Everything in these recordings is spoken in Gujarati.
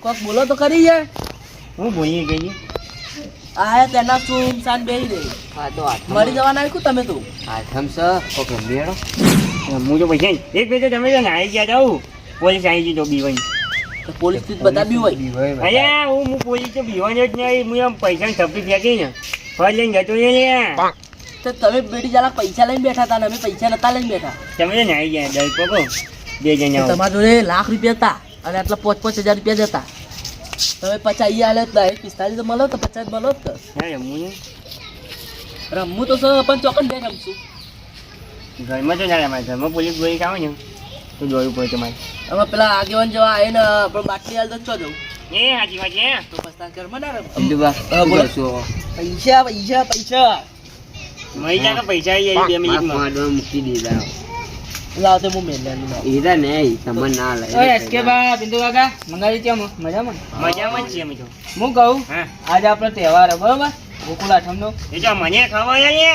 કોક બોલો તો ખરી યાર. હું બોલીએ ગઈ આ તેના શું સાન બેહી દે. હા તો મરી જવાના આવ્યું તમે તો. આઠમ છે કોક રમેડો હું તો પૈસા એક બે તમે તો નાઈ ગયા જાઉં પોલીસ આવી ગઈ તો બીવાઈ તો પોલીસ થી બધા બી હોય. અરે હું પોલીસ તો બીવાનો જ નહીં હું આમ પૈસાની થપ્પી ફેંકી ને ફળ લઈને જતો ને તો તમે બેટી જાલા પૈસા લઈને બેઠા હતા ને અમે પૈસા નતા લઈને બેઠા. તમે તો નાઈ ગયા દસ પકો બે જણા તમારા જોડે લાખ રૂપિયા હતા અને આટલા 5,000 રૂપિયા જ હતા. તમે 50 અહીંયા આલે 45 તો મળો તો 50 મળો તો. હા રમવું રમવું તો સર પણ ચોકન બે રમશું. ઘરમાં તો ના રમાય ઘરમાં પોલીસ ગોળી આવે ને તો જોયું પડે તમારે અમે પેલા આગેવાન જેવા આવે ને પણ બાટલી હાલ તો ચો જવું એ હાજી વાત છે તો પસ્તાન ઘરમાં ના રમ. બોલો પૈસા પૈસા પૈસા મરી જા કે પૈસા આવી જાય 2 મિનિટમાં મૂકી દીધા લાવ તે હું મેલ્યાનું લાવ. એરા નહીં તમને ના લે ઓય એસકે બા બિંદુ કાકા મંગાવી કેમ મજામાં મજામાં જ છીએ અમે તો હું કહું હા આજે આપણો તહેવાર બરોબર ગોકુળ આઠમનો એ તો મને ખબર છે ને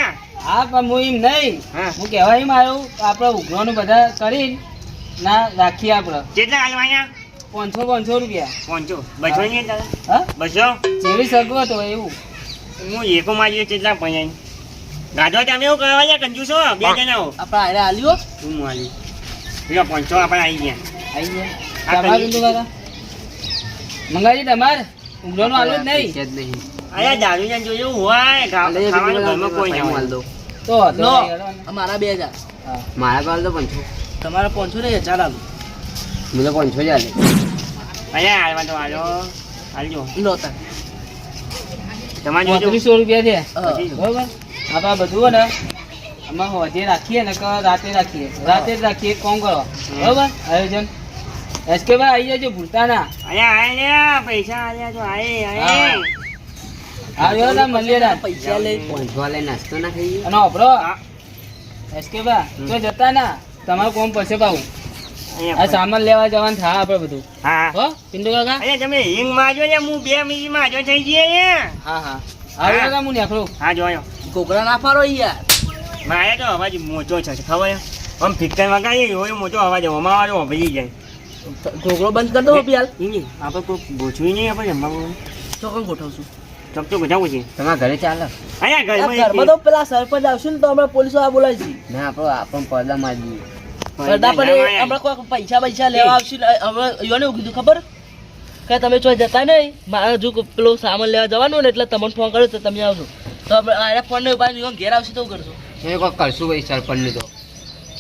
હા પણ હું એમ નહીં હા હું કહેવા એમ આવ્યું આપણે ઉઘરોનું બધા કરી ના રાખીએ આપણે કેટલા હાલવાના 500 રૂપિયા પહોંચો બસો ને દાદા હા બસો જેવી સગવડ હોય એવું હું એકો મારી કેટલા પૈયા ગાધો તમે એવું કરવા છે કંજુસો બે જણાઓ આપણા આરે આલ્યો હું મારી પેલા 500 આપણે આવી ગયા આવી ગયા આ તમારે કરી- બિંદુ કાકા મંગાવી તમારે ઉઘરોનું આલું જ નહીં પૈસા જ નહીં અરે દારૂ ને જોયું હોય ખાવાનું ઘરમાં કોઈ ના હોય દો તો લો વાંધો નહીં, અમારા 2000 હા મારા પાસે તો 500 તમારા 500 ને 1000 આલું. મને 500 જ આલે અરે હાલવા તો હાલો હાલજો લો તાર. તમારે જોજો 3500 રૂપિયા છે હા. બરોબર આપણે બધું ને અમે હોજે રાખીએ ને કે રાતે રાખીએ રાતે જ રાખીએ એક કામ કરો બરોબર આયોજન એસકે ભાઈ આવી જજો ભૂલતા ના અરે આયા ને પૈસા આયા તો આયે આવ્યો ના મળીએ રાત પૈસા લઈ 500 આલે નાસ્તો ના ખાઈએ અને ઓપરો એસકે ભાઈ તો જતા ના તમારું કોમ પડશે પાવું આ સામાન લેવા જવાનું થાય આપણે બધું હા હો પિંડુ કાકા અરે તમે હિંગ મારજો ને હું 2 મિનિટમાં હાજર થઈ જઈએ ને હા હા આવ્યો કાકા હું નીકળું હા જોયો કોકરા ના ફારો યાર. મારે તો અવાજ મોટો છે ખબર છે? આમ ફિક્કર વગાડીએ એવો મોટો અવાજ અમારો વાપરી જાય ઘોઘરો બંધ કરી દો પિયાલ. નહીં આપણે કોઈ ગોઠવી નહીં આપણે જમવાનું ચોકન ગોઠવશું. ચક તો ગજાવું છે તમારા ઘરે ચાલે અહીંયા આ ઘરમાં ઘરમાં તો પેલા સરપંચ આવશે ને તો હમણાં પોલીસ વાળા બોલાય છે. ના આપણને પડદા મારી દઈએ સરદાર પણ હમણાં કોઈ પૈસા લેવા આવશે ને હમણાં યોને એવું કીધું ખબર કે તમે ચોઈ જતા નહીં મારે જો પેલો સામાન લેવા જવાનું ને એટલે તમને ફોન કર્યો તો તમે આવશો તો આપણે ફોન ને ઉપાડી યોને ઘેર આવશે તો શું કરશો. એ કોઈ કરશું ભાઈ સરપંચને તો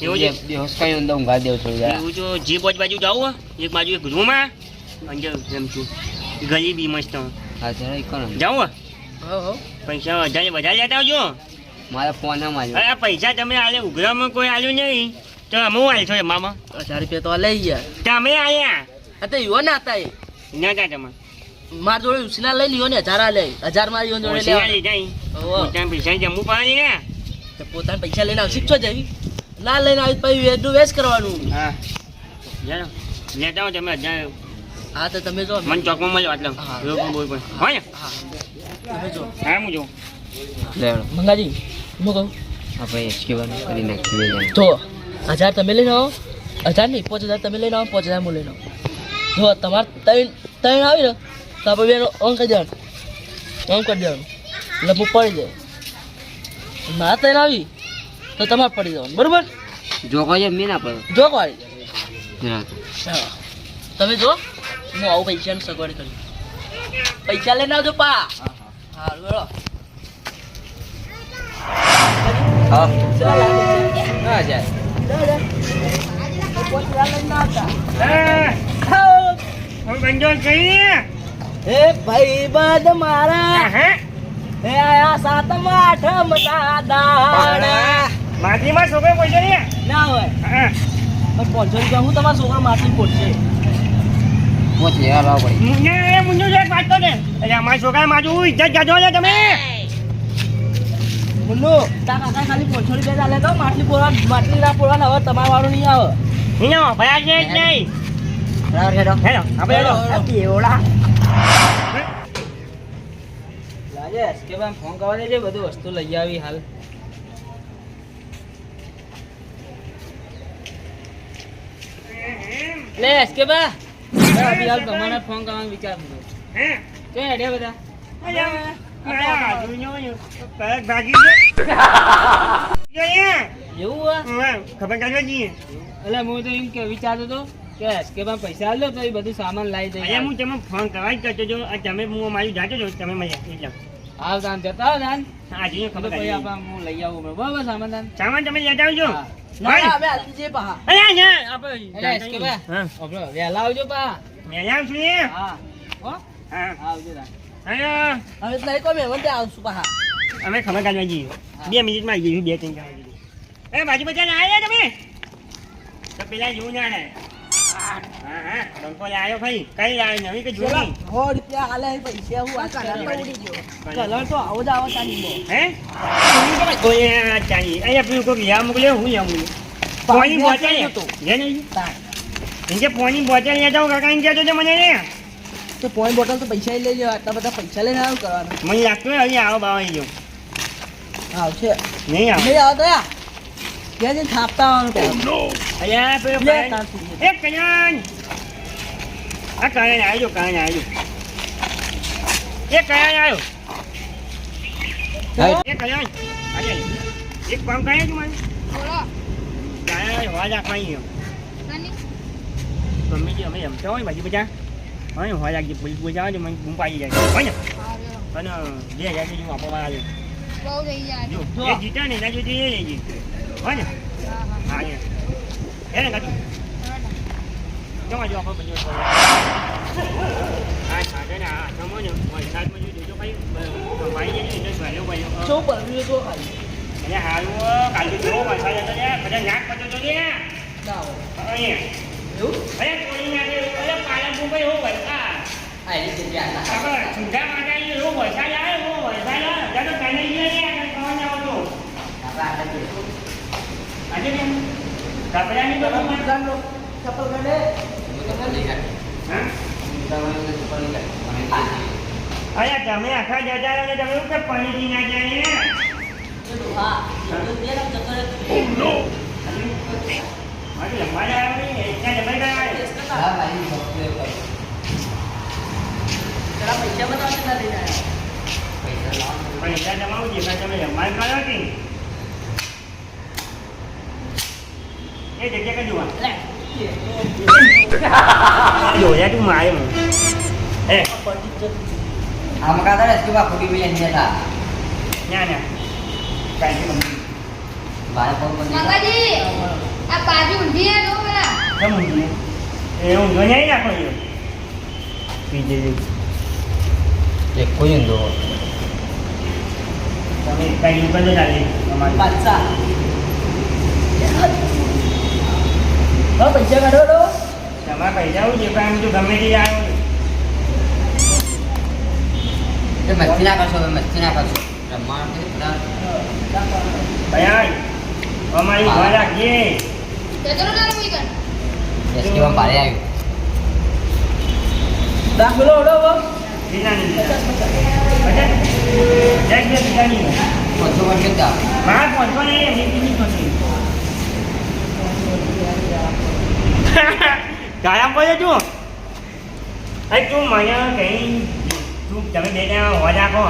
એવું છે બેહોશ કઈ અંદર ઊંઘા દેવું થોડી વાર એવું જો જે બાજુ જાવું એક બાજુ એક રૂમમાં અંદર એમ છું ગરીબી મસ્ત હા જરા એક કરો જાવું હો પૈસા વધારે લેતા આવજો મારા ફોન માર્યો અરે આ પૈસા તમે આલે ઉઘરામાં કોઈ આલ્યું નહીં તો અમે આલ છો મામા 1000 રૂપિયા તો આ લઈ ગયા. તમે આયા આ તો યુવા ના હતા એ ના તા તમે માર જોડે ઉછીના લઈ લ્યો ને 1000 લે 1000 મારી જોડે હોશિયાર લેવા. જાય હોવ. પોતાના પૈસા જમવું પડે ને તો પોતાના પૈસા લઈને આવશે છો જવી ના લઈને આવી પછી વેચનું વેચ કરવાનું. હા ચાલો લેતા આવો તમે 1000 હા તો તમે જો મને ચોકમાં મળ્યો એટલે હા. એવું પણ બોલ પણ હોય ને હા તમે જો હા હું જોઉં લેવડો મંગાજી હું કહું આપણે એસકેવાનું કરી નાખીએ જાય જો 1000 તમે લઈને આવો 1000 નહીં 5000 તમે લઈને આવો 5000 હું લઈને આવો. જો તમારે ત્રણ આવી ને તો આપણે બેનો ઓન કરી દેવાનું ઓન કરી દેવાનું એટલે હું પડી જાય મારા ત્રણ આવી તો તમારે પડી જવાનું બરોબર જો કોઈ મેં ના પડો જો વાળી જરા હા તમે જો હું આવું પૈસાની સગવડ કરી પૈસા લઈને આવજો પા હા બરો હા ચલા લાગે ના જાય હવે બંજો કઈ હે ભાઈ બદ મારા હે હે આયા સાતમ આઠમ દાડા માટીમાં છોકરો પૈસા નહીં ના હોય હા પણ 500 રૂપિયા હું તમારા છોકરા માટી પોટશે પોચ લેવા લાવો ભાઈ મુન્ને મુન્નો જે વાત તો ને એટલે અમારા છોકરા મારું ઇજ્જત ગાજો ને તમે મુન્નુ તા કાકા ખાલી 500 રૂપિયા ચાલે તો માટલી ના પોળવા હવે તમારા વાળું નહીં આવે હિનો ભયા છે જ નહીં બરાબર હેડો હેલો આપણે હેલો કેવડા રાજેશ કે ભાઈ ફોન કરવા દેજે બધું વસ્તુ લઈ આવી હાલ લે એસકે બા અભી હાલ તમારા ફોન કરવાનો વિચાર કર્યો. હે કે હેડે બધા મારા હાથું પગ ભાગી ગયો એવું હોય ખબર કાઢવા જઈએ એટલે હું તો એમ કે વિચારતો હતો કે એસકેમાં પૈસા આલો તો એ બધું સામાન લાવી દઈએ. અહીંયા હું તમે ફોન કરવા જ કરતો જો તમે હું મારી જાતો છો તમે મને એટલે હાલ તાન જતા હો તાન આજે તો ખબર પછી કાઢી આપણે હું લઈ આવું બરાબર સામાન તાન. સામાન તમે લેતા આવજો હા. ના ના અમે આલી જઈએ પાહા અરે એટલે એસકેમાં હા આપણો વહેલા આવજો પા. મેં આવું છું ને હા હો હા આવજો તાન. હા હવે તો નહીં કોઈ મહેમાન ત્યાં આવશું પાહા અમે ખબર કાઢવા જઈએ 2 મિનિટમાં આવી જઈશું 2-3 કલાક એ બાજુ બચાને આવ્યા તમે તો પેલા જોવું ના ને હા હા ડંકો લાવ્યો ભાઈ કઈ લાવ્યો નવી કે જૂની 100 રૂપિયા આલે છે પૈસા હું આ કલર પર ઉડી ગયો કલર તો આવો જ આવો તાની હે કોઈ ચાલી અહીંયા પેલું કોઈ યા મોકલ્યો હું યા મોકલ્યો પાણી બોટલ લે નહીં ઇનકે પાણી બોટલ લે જાઓ કાકા ઇનકે તો મને ને તો પોઈન્ટ બોટલ તો પૈસા લઈ લેવા આટલા બધા પૈસા લઈને આવું કરવાનું મને લાગતું હોય અહીંયા આવો બાવા ગયો આવશે નહીં આવો નહીં આવો તો યા ત્યાં જઈને થાપતા આવવાનું પહેલા અહીંયા પેલો લે કરણ તાર સુધી. એ કરણ આ કરણ આવ્યો કરણ આવ્યો એ કરણ આવ્યો એ કરણ આજે એક કામ કરે તું મને કરણ હોવા રાખવાની ગમે તે અમે રમતા હોય બાજુ બધા હવે હોવા રાખજે પોલીસ બોલ આવે મને બૂમ પાડી જાય હોય ને અને 2000 જેવું આપવામાં આવે જો એ જીતા ને એના જોડે એ લેજે હોય ને હા એને કાઢું જમા જો આપણે બધું હા સાધે ને હા જમો ને વરસાદમાં જો જોજો ભાઈ ભાઈ જજો એટલે સહેલો ભાઈ શું પડ્યું તો ખાલી એટલે હારું કાલથી જો વરસાદ હતો ને બધા નાક પડતો તો ને ના હોય અહીંયા એવું અરે કોઈ નાખે અરે પાલનપુર ભાઈ હો વરસાદ આ એ જગ્યા ખબર સુંધા માટે એવો વરસાદ આવે હો વરસાદ આવે ત્યાં તો તને ગયા ને કહેવા જાવ તો આજે કેમ કપડાની બરાબર ચપ્પલ કાઢે હા અરે તમે આખા જતા રહો ને તમે એવું કે પાણીથી ના જાય ને હા બે ના ચક્કર મારી લંબાઈ આવ્યો નહીં ત્યાં જમાઈ ગયા જરા પૈસા બતાવો ના લઈને આવ્યા પૈસા જમાવું છે પણ તમે લંબાઈ કરો કે એ જગ્યા કઈ જોવા જોયા તું મારે હું એ આમ કાતા ને કેવા ખોટી બી એની હતા ના ના કાંઈ નહીં બારે કોણ કોણ મંગાજી આ બાજુ ઊંધી હે નો પેલા જમું એ હું ગણાઈ નાખો છો પીજે એક કોઈ ઊંધો તમે કઈ દુકાને ચાલી અમારી બાદશાહ હા પૈસા કાઢો તો તમારા પૈસા આવું છે પણ એમ તો ગમે તે આવ્યો એ મસ્તી ના કરશો મસ્તી ના કરશો રમવાનું છે બધા ભાઈ અમારી ઘર રાખજે જતો ના કોઈ કર એસકેમાં ભારે આવ્યું દાખલો ઓડો બિલાની બજાર બિલાની 500 વર્ષ જ જાવ મારા પહોંચવા નહીં એની બીજી પહોંચી કાયા બોલે તું અરે તું મને કઈ તું તમે બે જણા હોવા રાખો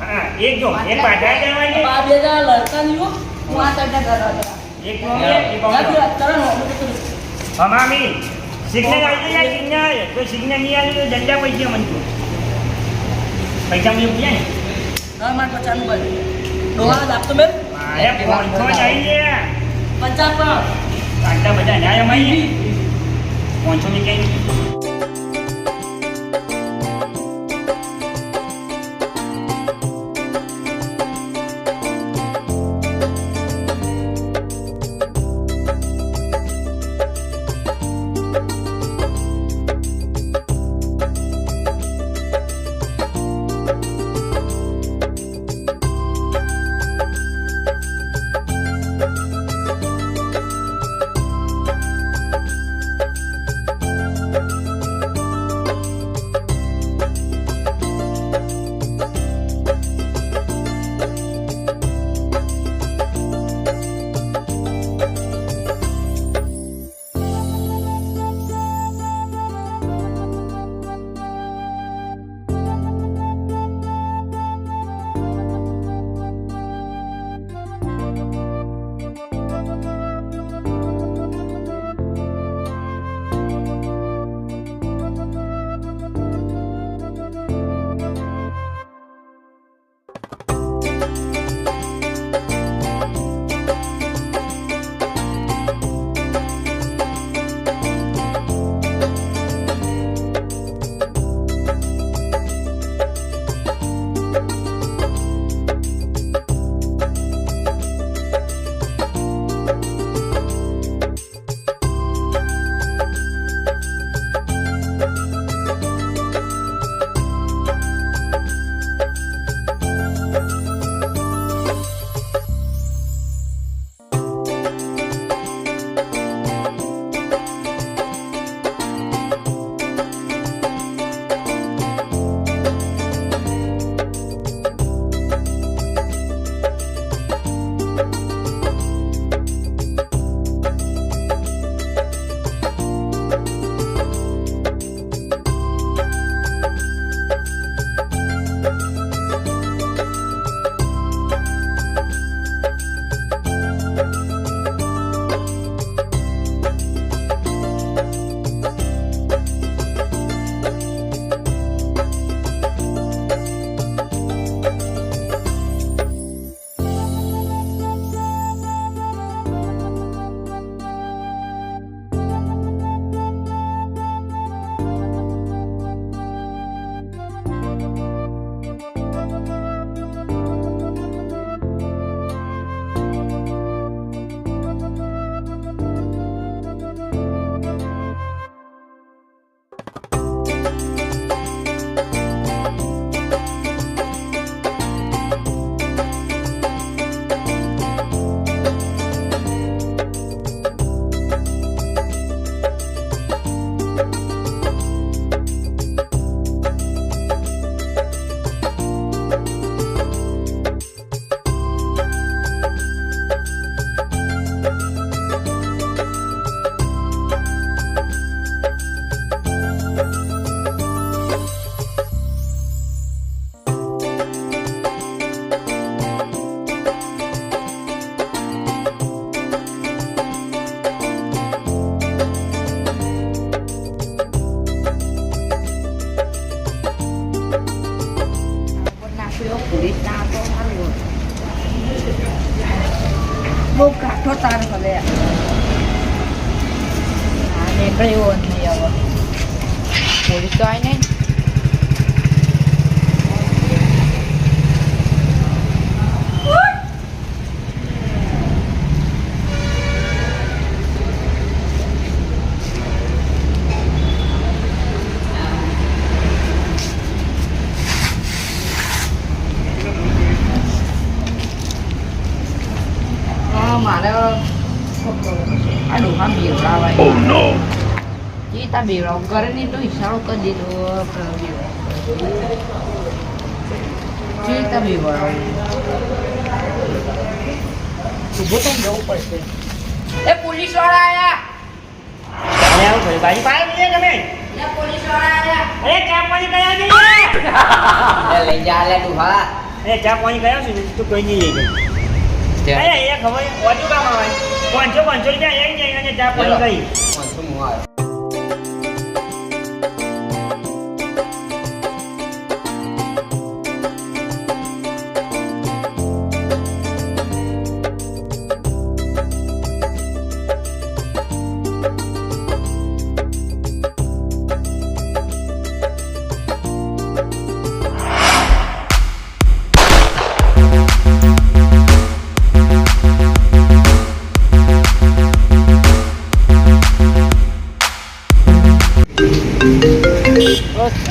હા એક જો એક પાછા કરવાની આ બે જણા લડતા નહીં હો હું આ સાઈડના ઘર હતા એક નો એક હમામી સિગ્નલ આવી જાય સિગ્નલ તો સિગ્નલ નહીં આવી તો જલ્દા પૈસા મને પૈસા મને પૂછ્યા ને હા મારે 50 નું બન ડોહા આપતો મેં મારે પહોંચો જાય છે 50 પણ આટલા બધા ન્યાય અમારી પહોંચો ની કઈ બહુ કાઠો તાર હવે આ નીકળે એવો નહીં હવે પોલીસ તો આવી નહીં મારે આ ડોહા બેવડાવાય એ તા બેવડાવ કરે નહીં તો ઈશારો કરી દીધો તા બેવડાવ ઉભો થઈને જવું પડશે એ પોલીસ વાળા આયા અરે આવું ભાઈ બાજી પાડો ને તમે એ પોલીસ વાળા આયા અરે ચા પાણી કયા છે લઈ જા લે ડોહા અરે ચા પાણી કયા છે તો કોઈ નહીં લઈ જાય અરે એ ખબર ઓછું કામ આવે 500 રૂપિયા લઈ જાય અને ચા પાણી કરી પાંચસો મું આવ્યો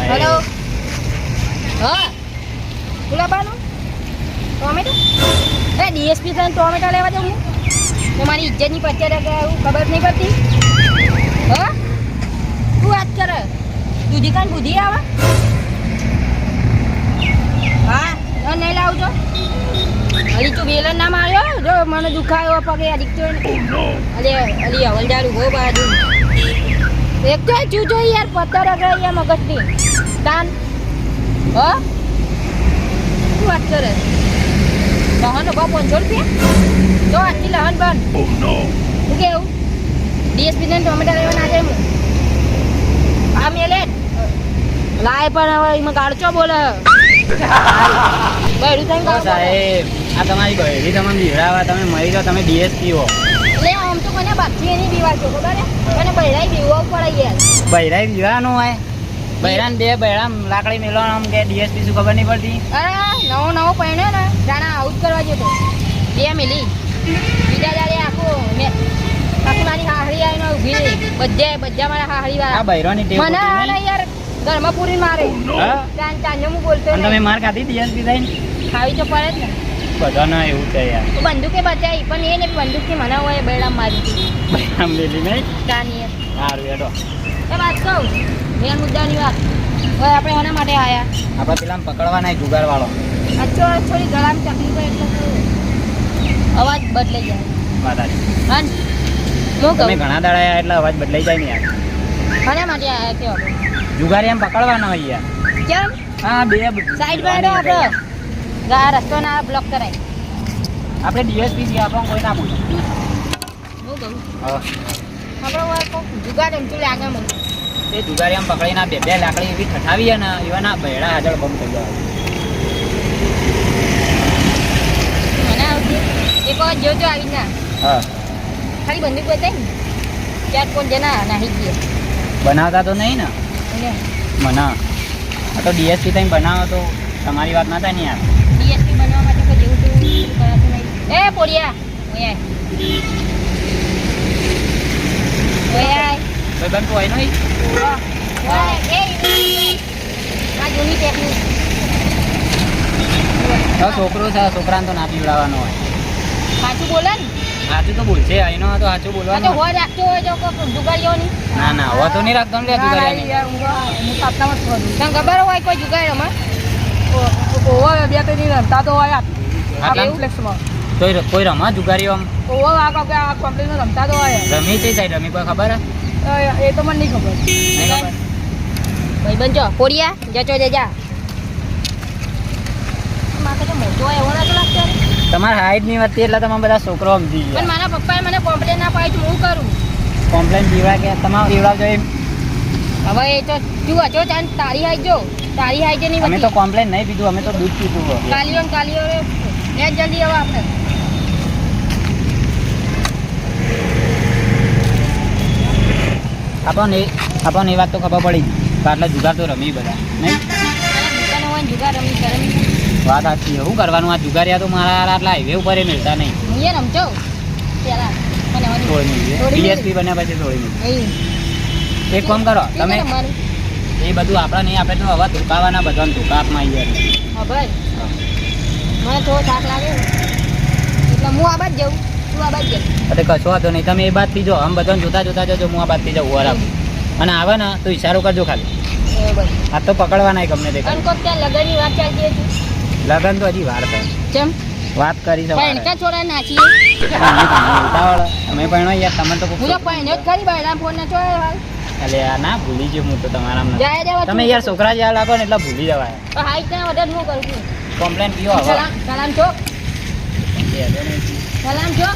હેલો હા ગુલાબાનો ટોમેટો એ ડીએસપી તને ટોમેટો લેવા દઉં હું મારી ઇજ્જતની પચાસ એવું ખબર નહીં પડતી હા તું વાત કર દૂધી કાન બુધી આવે હા નહીં લાવજો હજી તું બેલન ના માર્યો જો મને દુખાયો પગે અડીક તો અરે અલી હવલદાર ઉભો બાજુ એક તો ચૂ જો યાર પત્તર અગર મગજની તાન હ શું વાત કરે લહન ઉભા 500 રૂપિયા તો આટલી લહન બન શું કેવું ડીએસપી ને ટોમેટા લેવા ના જાય હું આ મેલે લાય પણ હવે એમાં ગાડચો બોલે બૈરું થઈને ગાવ સાહેબ આ તમારી બહેરી તમને બીવડાવા તમે મરી જાઓ તમે ડીએસપી હો એટલે આમ તો મને બાકી એની બીવા છો ખબર હે મને બૈરાઈ બીવો પડે યાર બૈરાઈ બીવાનું હોય બૈરાન બે બૈરામ લાકડી મેળવાનું આમ કે ડીએસપી શું ખબર નહીં પડતી અરે નવો પહેણ્યો ને જાણા આઉટ કરવા જતો બે મિલી બીજા દાડે આખું મારી હાહરી આવીને ઊભી રહી બધા મારા હાહરી આ વાળા બૈરોની ટેવ મને હોતી આ નહીં. યાર ઘરમાં પૂરી મારે હા? ચાંજો હું બોલતો અને તમે નહીં માર ખાધી ડીએસપી થઈને ખાવી તો પડે જ ને બધાના એવું છે યાર તો બંદૂકે બચાવી પણ એ ને બંદૂકથી મને હોય બેડા મારી હતી બૈરામ લેલી નહીં તાની એ સારું હેડો વાત કહું મેન મુદ્દાની વાત હવે આપણે એના માટે આયા આપણે પેલા પકડવાના જુગાર વાળો આ થોડી ગળામાં તકલીફ હોય એટલે થોડું અવાજ બદલાઈ જાય વાત સાચી. હા ને? હું તમે કહું ઘણા દાડા આયા એટલે અવાજ બદલાઈ જાય ને યાર કોના માટે આયા કે આપણે જુગારી એમ પકડવાના હોય યાર કેમ હા બે સાઈડ પર હેડો આપણે આ રસ્તો ના બ્લોક કરાય આપણે ડીએસપી છીએ આપણને કોઈ ના પૂછે હું કહું હા આપણે હવે કોક જુગાડ એમ ચૂલે આગળ મને તે જુગારી આમ પકડીને આ બે બે લાકડી એવી ઠઠાવી ને એવા ના ભેડા હાજર બમ થઈ જાય મને આવતી એક વખત જોજો આવી ના હા ખાલી બંદૂક બતાવી ને ચાર કોણ જણા નાહી ગયા બનાવતા તો નહીં ને અને મને આ તો ડીએસપી થઈને બનાવો તો તમારી વાત ના થાય ને યાર ડીએસપી બનવા માટે કોઈ જેવું તેવું કરાતું નહીં એ પોડિયા ઓય ઓય કોઈ બનતું હોય નહીં આ જૂની ટેકનિક હવે છોકરો છે છોકરાને તો ના પીવડાવવાનો હોય સાચું બોલે ને સાચું તો બોલશે એનો તો સાચું આ તો બોલવાનું હોય રાખતો હોય તો કોઈ જુગારીઓ નહીં ના ના હવે તો નહીં રાખતો ને લે જુગારી હું સાતનામાં જ છું તને ખબર હોય કોઈ જુગારી રમે ઓવા બે તો નહીં રમતા તો હોય કોમ્પ્લેક્સમાં કોઈ રમા જુગારીઓ આમ ઓવા આ કોમ્પ્લેક્સમાં રમતા તો હોય રમી છે સાઈડ રમી કોઈ ખબર હે એ તો મને નહીં ખબર નહીં ખબર ભાઈ બનજો પોડિયા જચો જજા મારે તો મોટો હોય એવો નતો લાગતો તમારા હાઈટ ની વાત એટલે તમે બધા છોકરો સમજી પણ ગયા મારા પપ્પાએ મને કોમ્પ્લેન ના પાડી તો હું કરું કોમ્પ્લેન પીવડા કે તમારે પીવડાવજો એમ હવે એ તો તું હજો તારી હાઈ જો તારી હાઈ જે નહીં અમે તો કોમ્પ્લેન નહીં પીધું અમે તો દૂધ પીધું કાલીઓ ને કાલીઓ લે જલ્દી હવે આપણે આપણને એ વાત તો ખબર પડી કે આટલા જુગાર તો રમી બધા નહીં દુકાને હોય ને જુગાર રમી કરે વાત સાચી છે. શું કરવાનું આ જુગારિયા તો મારા આટલા હાઈવે ઉપર મિલતા નહીં હું એ રમજો પેલા મને થોડી મિનિટ ડીએસપી બન્યા પછી થોડી મિનિટ એક કામ કરો તમે એ બધું આપણા નહીં આપણે તો હવે ધોકાવાના બધાને ધોકામાં આવી જાય હા ભાઈ મને થોડો થાક લાગે એટલે હું આ બાદ જાઉં તું આ બાદ જાઉં એટલે કશો વાંધો નહીં તમે એ બાદથી જો આમ બધાને જોતા જોતા જજો હું આ બાદથી જાઉં વરાપ અને આવે ને તો ઈશારો કરજો ખાલી બરાબર આ તો પકડવાના ગમે તે અને કોક ત્યાં લગનની વાત ચાલતી હતી લગન તો હજી વાર થાય કેમ વાત કરી પણ કા છોડા નાચીએ ઉતાવળ અમે પણ યાર તમે તો હું તો પણ જ ખરી બાયડા ફોન ના છોડે હાલ એટલે આ ના ભૂલી ગયો હું તો તમારા જાય દેવા તમે યાર છોકરા જ્યાં લાગો ને એટલે ભૂલી જવાય તો હાઈ ત્યાં વધારે હું કરું છું કોમ્પ્લેન પીઓ હવે સલામ સલામ છો સલામ છો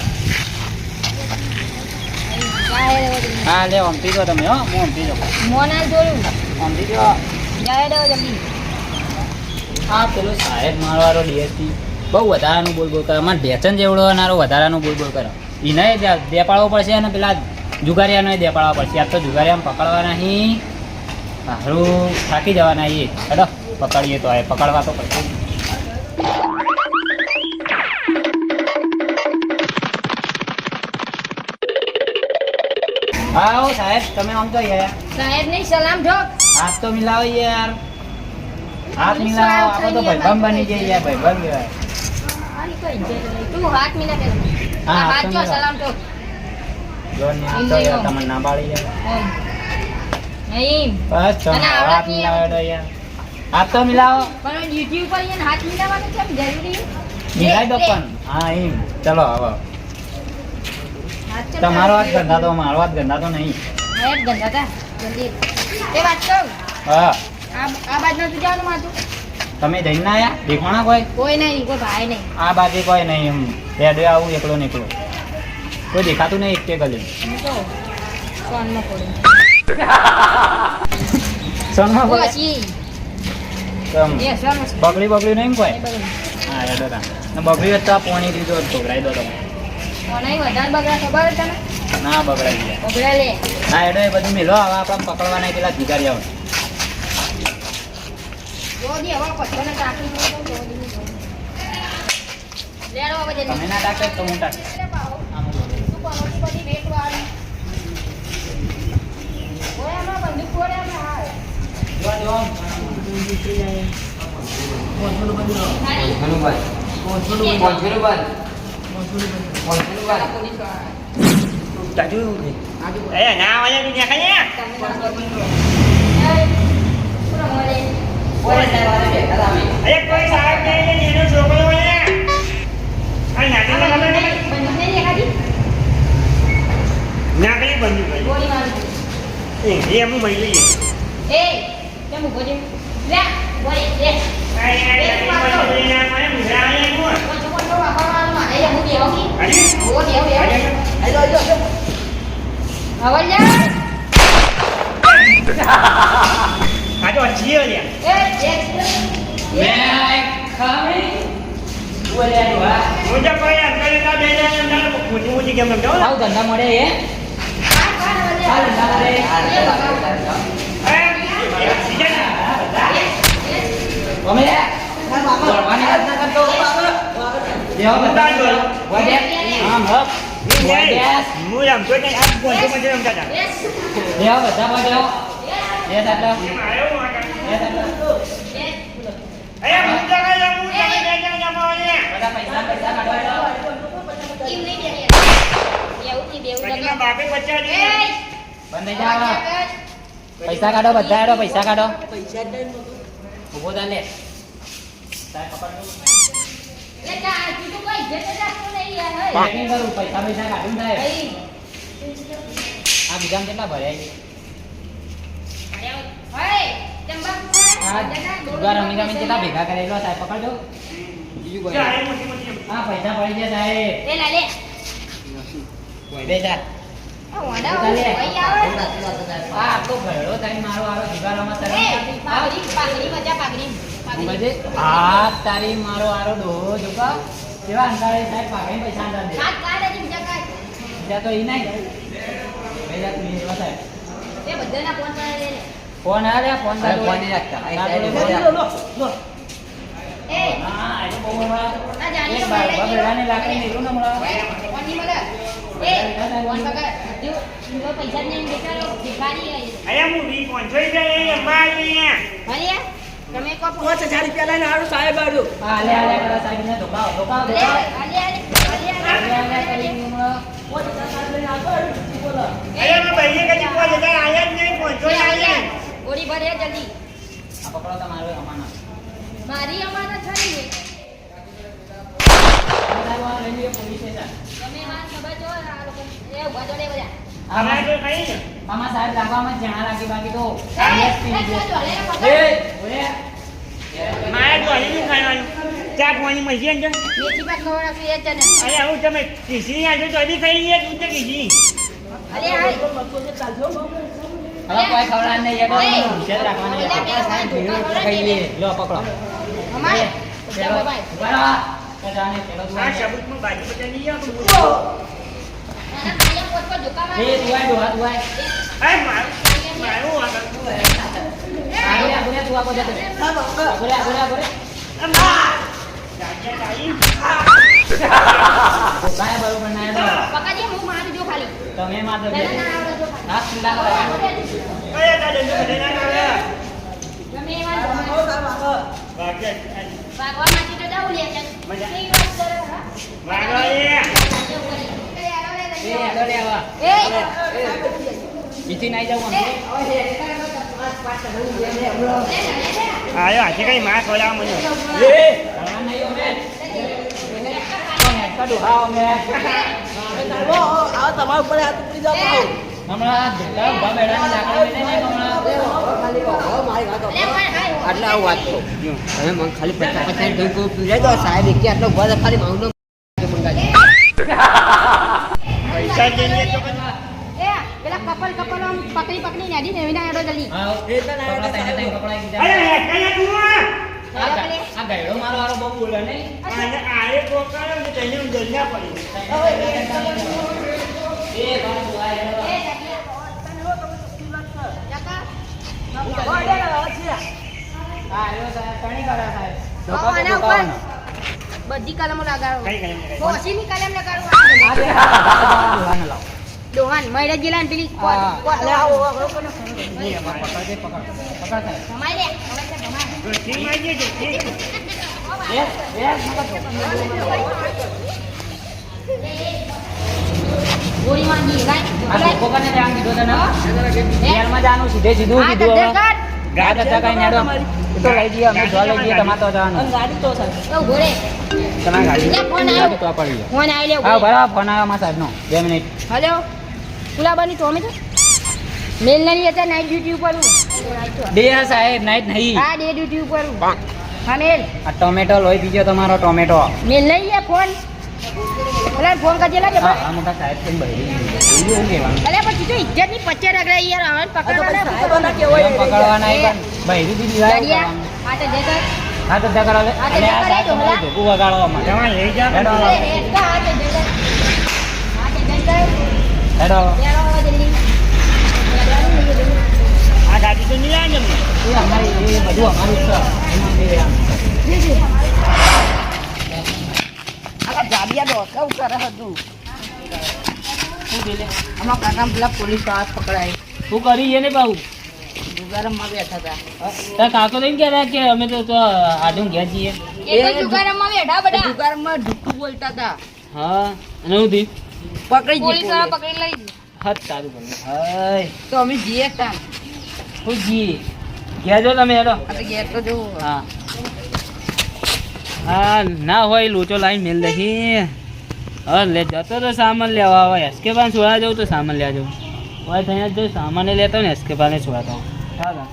હા લે અમતી દો તમે હો હું અમતી દો મોનાલ જોયું અમતી દો જાય દેવા જલ્દી હા પેલો સાહેબ મારવાળો ડીએસપી બહુ વધારાનું બોલ બોલ કરે અમારે ભેચન જેવડો નારો વધારાનું બોલ બોલ કરે એને દે પાડવો પડશે અને પેલા જુગારિયાનો દે પાડવા પડશે આ તો જુગારિયામાં પકડવાના નહીં સારું થાકી જવાના એ હેડો પકડીએ તો આ પકડવા તો પડશે આવો સાહેબ તમે આમ તો યાર સાહેબ નહીં સલામ છો હાથ તો મિલાવો યાર હાથ મિલાવો આપણે તો ભાઈબંધ બની જઈએ યાર ભાઈબંધ કહેવાય આની કોઈ ઇજ્જત નહીં તું હાથ મિલા કે હા, હાથ જો મિલાવ. સલામ છો જોન ને હાથ તો યાર તમને ના પાડી યાર નહીં બસ તો અને હાથ આવડત નહીં મિલાવો તો યાર હાથ તો મિલાવો પણ ડ્યુટી ઉપર એને હાથ મિલાવવાનું કેમ જરૂરી મિલાઈ દો પણ હા એમ ચલો હવે હાથ ચમ તમારો હાથ ગંદા તો મારો હાથ ગંદા તો નહીં હેડ ગંદા તા જલ્દી એ વાત કહું હા આ બાજ નતું જવાનું માથું તમે જઈને ના આયા દેખાણા કોઈ કોઈ નહીં કોઈ ભાઈ નહીં આ બાજુ કોઈ નહીં એમ રેડવે આવું એકલો નીકળો કોઈ દેખાતું નહીં એક કે ગલી હું તો સોનમાં પડું સોનમાં બોલે પછી તમ એ સોનમાં બગડી બગડી નહીં કોઈ એ બધું હા રેડો તા ને બગડી તો આ પોણી દીધો ઢોકરાઈ દો તમે નહીં વધારે બગડા ખબર તને ના બગડાઈ ગયા બગડા લે હા એડો એ બધું મિલો હવે આપણે પકડવાના પેલા જીગારી આવે જોદી હવે પછવાને ટાંકી દો જોદી લેડો હવે જલ્દી તમે ના ટાકે તો હું ટાકે તું પરોઠી બધી વેટવાળી ઓય આમાં બંદૂક ફોડે અમે હાલ ખાલી ચાચુ એ ના વાળા તું ત્યાં ખાલી પૂરો મળે અરે કોઈ સાહેબ નહીં ને એનો છોકરો હોય આ નાટી ના ખબર નહીં બંદૂક નહીં દેખાતી ના કઈ બંધુ ભાઈ ગોળી મારી એ એમ મળી લઈએ એ કેમ ઉભો છે લે ગોળી લે કોચો વાપરવાનું મારે હું દેવો કી ઓ દેવો દેવો આજો આજો આવલ જા આ તો જીઓ લે એ મુજબ કોઈ અંકલ ના બે જણા મુજી મુજી કેમ સમજાવો આવું ધંધા મળે એ અમે જોડવાની વાત ના કરતો દેવો બધા વધે આમ હપ હું આમ તો આ કોણ મજે રમતા હતા દેવો બધા પડ્યો એ દાદા એ દાદા અરે મુજા કઈ હું તમે બે જણા જમાવાને બધા પૈસા પૈસા કાઢવા ઈમ નહીં દે એવું ની દેવું પછી બાપે બચ્ચા દે બંધ થઈ જાવ પૈસા કાઢો બધા હેડો પૈસા કાઢો ઉભો થા લે સાહેબ પકડ લે કા તું તો કોઈ જતે જાતો નહીં યાર હે પેકિંગ કરું પૈસા પૈસા કાઢું થાય ભાઈ આ બીજામાં કેટલા ભર્યા હે ચંબા આ જુગાર રમી રમી કેટલા ભેગા કરેલો સાહેબ પકડજો બીજું કોઈ ચાલે મોટી મોટી હા પૈસા પડી ગયા સાહેબ લે લા લે કોઈ દે જા આ વાડા ભાઈ આવે આ તો ભરડો થાય મારો આરો જુગારમાં એ પાઘડી પાઘડી મજા પાઘડી બજે આ તારી મારો આરો ડો જોકા કેવા અંધારે સાહેબ પાકે પૈસા અંધાર દે હાથ કાઢે બીજા કાઢ બીજા તો ઈ નહીં પહેલા તું એવા સાહેબ એ બધાના ફોન પર લે લે. ફોન આ લે ફોન હવે ચાલુ ફોન નહીં રાખતા. અહીં સાઈડ લો, ઉભા લો, રહ્યા. લો, લો. એ હા એ બહુ હમણાં આ જાણી એક તો બાર મળે બગડાને લાકડી નીકળું ને હમણાં ફોન ની મળે. એ ફોન પકડ. જો પૈસા નહીં બેચારો ભિખારી આવી. અરે હું 500 રૂપિયા અંબા અહીંયા ભલે તમે કો 5000 રૂપિયા લઈને આવું સાહેબ આડું. હા લે સાહેબને ધોકાવો ધોકાવો લે ધોકાવો આલે આલે કરી હમણાં 5000 લઈને આવો બોલો. અરે મેં ભાઈએ કદી 5000 આયા જ નહીં 500 આયા ગોળી ભરે જલ્દી. આ પકડો તમારો અમાનો મારી અમાનત છે ને. તમારો આ લઈ લે પોલીસ સ્ટેશન તમે માર ખબર જો આ લોકો એ ઉભા તો લે બધા. અમારે તો કઈ ને આમાં સાહેબ લાગવામાં જણા લાગી બાકી તો એ ઓરે મારે તો અહીં ખાવાનું ચા પાણી મળી જાય ને મેથી પાક ખવડાવશું એ જ ને. અરે આવું તમે ખીસી આજો તો બી ખાઈ લઈએ તું તો ખીસી અરે હાય. હવે કોઈ ખવડાવ નહીં એક ઓય. વિશેષ રાખવાનો છે. ઓલા સાહેબ ભીડ ખાઈ લઈએ લો પકડો અમારે પેલો ચાલો ભાઈ. બરાબર તો જાણે પેલો આ દુઆ સબૂતમાં બાજુ બચા નહીં આવું આના ખાયા પોત પર ધોકા મારે. એ દુઆ અરે મારું મારું આગળ આગળ દુઆ પર જતો આગળ આગળ કાય બરોબર ના એનો પકાજી હું મારું જો ખાલી. તમે માં દે પેલા ના આવડે જો ખાલી. હાથ ઠંડા કરો અરે તારે જો બધે ના આવે ગમે એવા બાકી ભાગવા માટે તો જાઉં લે છે. મજા. એ વાત કરે હા. માગો એ એ આગળ આવા એ બીજી નાઈ જવું આયો આજે કઈ માં ખોલાવ મને ભગવાન નહીં ઓમે કાઢો હા ઓમે આવો તમારા ઉપર હાથ ઉપડી જાવ આવો. હમણાં ધક્કા ઉભા બેડાની લાકડી મેલે ને હમણાં મારી વાત સાંભળો. આટલે આવું વાત કહું. તમે મને ખાલી 50 ધોઈ કોઈ પીવડાવી દો. સાહેબ એકે આટલો ઉભા હતા, ખાલી મારું નામ મંગાવી. પૈસા દઈએ તો એ પેલા કપલ આમ પકડી નાડી ને વિના એડો જલ્દી. હા કપડા તઈને કપડા કીધા અરે કયા તું આ ગાયડો મારો વાળો બહુ બોલે નહીં અને આરે કોકારો ને તને જલ્યા પડી એ બાબુ આ એનો એ જકા આ એનો સાહેબ કણી કરે સાહેબ આવો આના ઉપર બધી કલમો લગાડો. કઈ કઈ કોશીની કલમ લગાડો. આ દે હા લાવ ડોહાન મૈરા જીલાન પેલી હા. કોટ આવો પકડ દે પકડ સાહેબ સમાઈ લે હવે છે સમાઈ. ઠીક આવી છે ઠીક ગોળી માંગી આ ગાય કોકાને ધ્યાન કીધું તને જેલમાં જાનું સીધે સીધું આ કીધું ધંધર હવે કર. ગાડ હતા કઈ નેડો એ તો લઈ જઈએ અમે જો લઈ જઈએ તમારે તો જવાનું ગાડી તો સાહેબ. તો ઘોડે તમારે ગાડી લે ફોન આવ્યો. તો પડી જાય ફોન આવી લે હા બરાબર ફોન આવ્યો મારા સાહેબનો 2 મિનિટ હેલો કુલાબાની ટોમેટો મેલ નહીં હતા નાઇટ ડ્યુટી ઉપર હું. ડે સાહેબ નાઈટ નહીં હા ડે ડ્યુટી ઉપર હું. હા મેલ આ ટોમેટો લોહી પીજો તમારો ટોમેટો મેલ નહીં લે ફોન અલા ફોન કરજે લાગે હા આ મોટા સાહેબ કેમ બહેરી એવું એવું કહેવાનું અલે પણ તું ઇજ્જત ની પચ્ચે રગડાઈ યાર હવે પકડવાના સાહેબોના કેવાય એમ પકડવાના એ પણ બહેરી બી દીવાય ગાડિયા આ તો દેખર હા તો ધક્કા કરો લે હા, તો અને આ ધક્કા સાહેબ લઈ તમારું દો, ધોકું વગાડવા માટે તમારે લઈ જા હેડો અરે રેસ્કા આ તો દેખર આ તો દેખર હેડો યાર આવો જલ્દી યાર નહીં જલ્દી આ ગાડી તો નહીં આવે ને એ અમારી એ બધું અમારું જ છે એમાં બી આમ. આ ગાડિયા ડોકા કરે હતું. શું કીધે? આમાં કાકા પેલા પોલીસ હાથ પકડાય. શું કરી એને બાબુ ગુજારામાં બેઠા હતા. તાર કાકો તો એમ કહેતા કે અમે તો આડું ઘેર જઈએ એ તો દુકાનમાં બેઠા બધા દુકાનમાં ઢુકું બોલતા હતા. હા અને હું થયું પકડી ગઈ પોલીસ વાળા પોલીસ. પકડી લઈ હાથ તારું બન્યું હાય તો અમે જઈએ તા. હું જી ઘેર જો તમે હેડો આ તો ઘેર તો જવું. હા હા ના હોય લોચો લાઈન મેલ દહી હવે લે જતો તો સામાન લેવા હવે એસકે પાન છોડા જવું તો સામાન લેવા જવું હવે ત્યાં જ જો સામાન લેતો ને એસકે પાને છોડાતો હા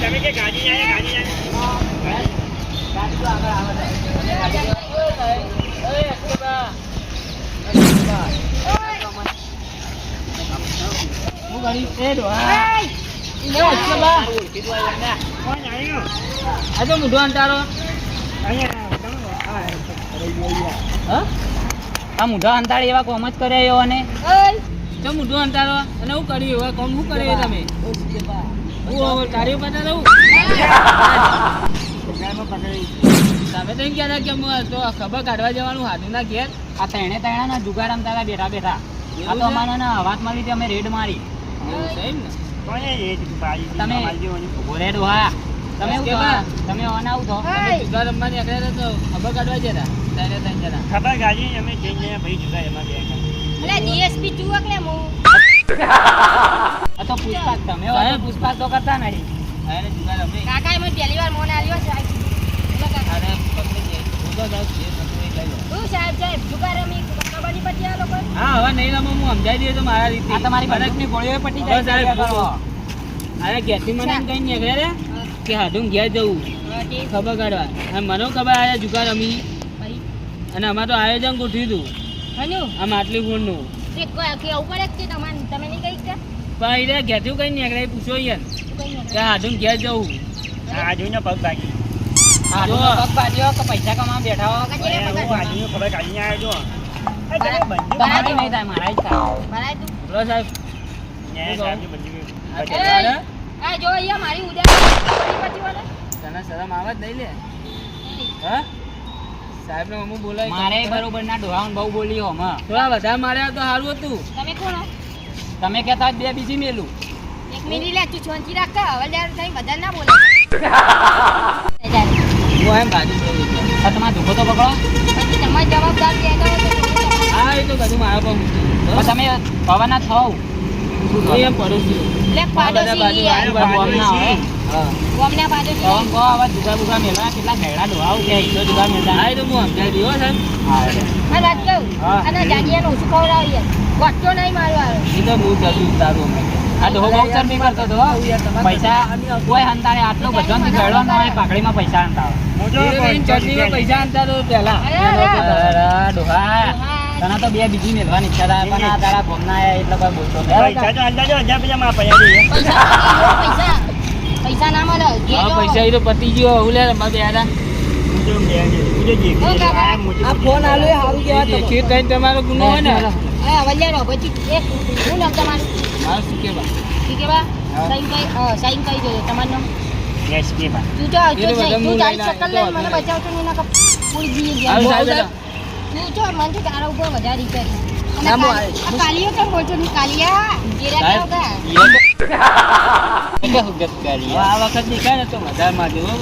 તમે કે ગાડી જાય ગાડી જાય કોણ આવ્યું આ તો મુઢો અંટારો અહીંયા હા આ મૂઢો અંતાડી એવા કોમ જ કર્યા એવો અને ઓય તો મોઢું અંતારો અને હું કર્યું હવે કોમ શું કરે તમે હું હવે કાર્ય પતા રહું તમે તો એમ કહેતા કે હું તો ખબર કાઢવા જવાનું હાથું ના ઘેર આ તેણે ના જુગાર રમતા બેઠા બેઠા આ તો અમારે અવાજ મળી હતી અમે રેડ મારી એવું છે એમ ને કોને એ જ બાજી તમે મારજો ઘોરે ડોહા તમે શું કે કહો? બા? તમે અનાવ છો તમે જુગાર રમવા નીકળ્યા હતા તો ખબર કાઢવા જતા ત્રણ જણા ખબર ગાડી અમે જઈને ભાઈ જુગા એમાં ગયા અલે ડીએસપી ચુવક લે મો આ તો પુષ્પાત તમે હોય તો પુષ્પાત તો કરતા નહીં એને જુગાર રમે કાકા મને પહેલી વાર મોન આલ્યો છે અને પકડી જાય હું તો જાઉં જે થતું એ લઈ લો હું સાહેબ જુગાર રમી કબડ્ડી પછી આ લોકો હા હવે નહીં રમો હું સમજાવી દઈએ તો મારા રીતે આ તમારી બરફની ગોળીઓ પટી જાય બસ સાહેબ, કરો. અરે ઘેરથી મને એમ કઈ નીકળે રે કે હાથું ઘેર જવું ખબર કાઢવા અને મને ખબર આયા જુગાર રમી અને અમારે તો આયોજન ગોઠવ્યું હતું હનુ આમ આટલી ફૂલનું તે કેવું પડે કે તમને તમે નહીં કઈ કે પણ એ ઘેરથી કઈ નીકળે એ પૂછો યાર કઈ નહીં કે હાથું ઘેર જવું આ જોઈને પગ ભાગી આ જો. તો પગ બાજ્યો કે પૈસા કમાવા બેઠા હો હું આજની ખબર કાઢીને આવ્યો છું તમે બંધ તમારી નહીં થાય મારા જ થાય ભરાય તું બોલો સાહેબ ને સાહેબ બંધ આ એ, જુગાર, આ જો અહીંયા મારી ઉદ્યા પછી વાળા તને શરમ આવે જ નહીં લે હા સાહેબ ને હું બોલાય મારે બરોબર ના ડોહાણ બહુ બોલ્યો હમ થોડા વધારે માર્યા તો સારું હતું તમે કોણ હો? તમે કહેતા બે બીજી મેલું એક મિનિટ લે તું છોંચી રાખ કે હવલદાર થઈ વધારે ના બોલે હું એમ ભાજી દઉં આ તમારે ધોકો તો પકડો પછી તમારે જવાબદાર કહેતા હોય તો થોડું તમારે- હા એ તો બધું મારા પર પણ તમે પવાના થાવ હું એમ પડું છું લે પાડોશી યાર. ગોમના હોય ગોમના પાડોશી પવન કહો આવા જુગા બુગા મેળવા કેટલા ઘેડા ડોહાવ કે એટલો જુગા મેળતા હા એ તો હું સમજાવી દઉં હો સાહેબ આ વાત કહું હા. અને જાડિયાનું ઓછું ખવડાવ યાર વટતો નહીં મારવાનો એ તો બહુ જતું તારું અમે આ ડોહો બહુ ચરબી કરતો હતો પૈસા કોઈ હંતારે આટલો બધો ઘેડો ન હોય પાકડીમાં પૈસા હંતાવે ચટણીમાં પૈસા આનતા તો પહેલા અરે, અરે. અરે ડોહા તને તો બે બીજી મેળવાની ઈચ્છા થાય પણ આ તારા ગોમના આયા એટલે કોઈ બોલતો નહીં. પૈસા તો અંદાજો 1000 પૈસા માં પૈયા દઈએ પૈસા પૈસા ના મળે હા ઘેરો. પૈસા એ તો પતી ગયો હું લે મારે યાર આ ફોન આલો એ સારું દેખી કઈ તમારો ગુનો હોય ને એ હવલદાર પછી એક શું નામ તમારું મારે શું કેવા ઠીક છે બા સાઈન કહી દેજો તમારું નામ એસપી બા તું તો એ તો બધા તું હું તારી લઈને શકલ આવ્યો લઈને મને તો બચાવતો નહીં નકર પૂરી જીવી હારું જાય સાહેબ તું જો મન તો તારા ઉપર વધારે રીતે ના, હું આ કાલિયો કેમ બોલતો નહીં કાલિયા જેરા સાહેબ કેવો કા આ વખત દેખાય ને તો વધારે માં દેવો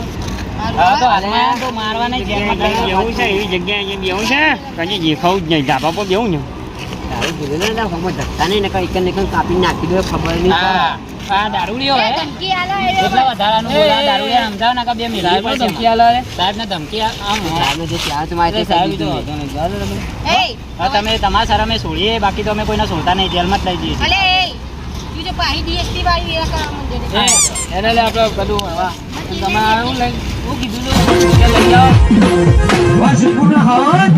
હા તો હાલમાં તો મારવા નહીં જેલમાં ડાલવા. બેવું છે એવી જગ્યાએ અહીંયા બેવું છે કદી દેખાવું જ નહીં ધાબા પર બેવું ને કાપી નાખી દો ખબર નહીં હા આ દારૂડિયો હે ધમકી આલો એટલા વધારાનું બોલા દારૂડિયા સમજાવ ના કે બે મિલા સાહેબ ને ધમકી આલો રે સાહેબ ને ધમકી આમ અરે સાહેબ ઈ તો વાંધો નહીં. જાઓ ને તમે. એ હા તમે તમારા સર અમે છોડીએ બાકી તો અમે કોઈને છોડતા નહીં જેલમાં જ લઈ જઈએ છીએ. અલે એ તું જો પાહી ડીએસપી વાળી એવા કરવા માંડે એ, એને લે આપણે બધું હવા તમારે હું લઈ હું કીધું તું કે લઈ જાઓ વાસી પૂર્ણ હાથ